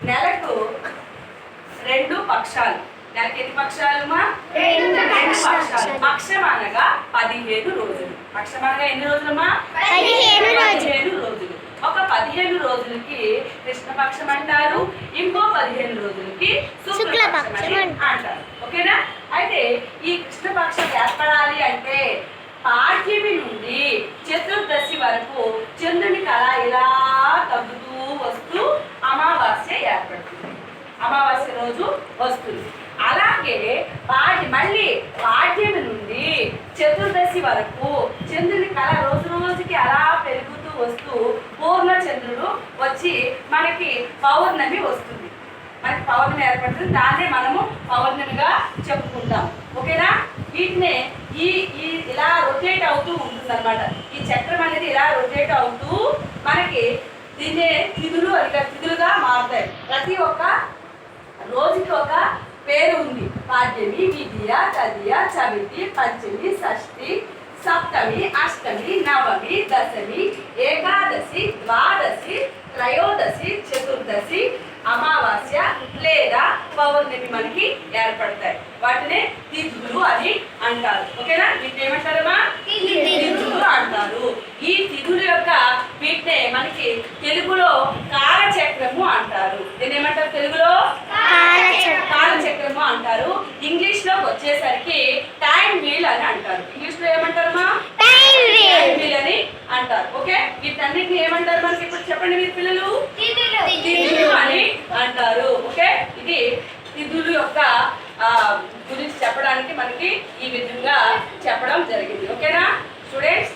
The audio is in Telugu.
నెలకు 2 పక్షాలు. నెలకు ఎన్ని పక్షాలుమా? 2 పక్షాలు. పక్షం అనగా 15 రోజులు. పక్షం అనగా ఎన్ని రోజులమ్మా? 15 రోజులు. ఒక 15 రోజులకి కృష్ణపక్షం అంటారు, ఇంకో 15 రోజులకి శుక్లపక్షం అంటారు. ఓకేనా? అయితే ఈ కృష్ణపక్షం ఏర్పడాలి అంటే పాడ్యమి నుండి చతుర్దశి వరకు చంద్రుని కళ ఇలా తగ్గుతూ వస్తూ అమావాస్య ఏర్పడుతుంది. అమావాస్య రోజు వస్తుంది. అలాగే మళ్ళీ పాడ్యమి నుండి చతుర్దశి వరకు చంద్రుని కళ రోజు రోజుకి అలా పెరుగుతూ వస్తూ పూర్ణ చంద్రుడు వచ్చి మనకి పౌర్ణమి వస్తుంది. మనకి పౌర్ణమి ఏర్పడుతుంది. దాన్నే మనము పౌర్ణమిగా చెప్పుకుంటాం. ఓకేనా? వీటినే ఇలా రొటేట్ అవుతూ ఉంటుంది అనమాట. ఈ చక్రం అనేది ఇలా రొటేట్ అవుతూ మనకి దీన్నే తిథులుగా మారుతాయి. ప్రతి ఒక్క రోజుకి ఒక పేరు ఉంది. పాడ్యమి, విధియ, తదియ, చవితి, పంచమి, షష్ఠి, సప్తమి, అష్టమి, నవమి, దశమి, ఏకాదశి, ద్వాదశి, త్రయోదశి, చతుర్దశి, అమావాస్య లేదా పౌర్ణమి మనకి ఏర్పడతాయి. వాటినే తిథులు అని అంటారు. ఓకేనా? వీటిని ఏమంటారమ్మా? తిథులు అంటారు. ఈ తిథుల యొక్క వీటినే మనకి తెలుగులో కాలచక్రము అంటారు. దీన్ని ఏమంటారు? తెలుగులో కాలచక్రము అంటారు. ఇంగ్లీష్ లోకి వచ్చేసరికి టైం వీల్ అని అంటారు. ఇంగ్లీష్ లో ఏమంటారమ్మా? టైం వీల్ అని అంటారు. ఓకే? వీటన్నిటిని ఏమంటారు మనకి ఇప్పుడు చెప్పండి మీరు పిల్లలు? తిథులు అని అంటారు. ఓకే? ఇది తిథుల యొక్క గురించి చెప్పడానికి మనకి ఈ విధంగా చెప్పడం జరిగింది. ఓకేనా స్టూడెంట్స్?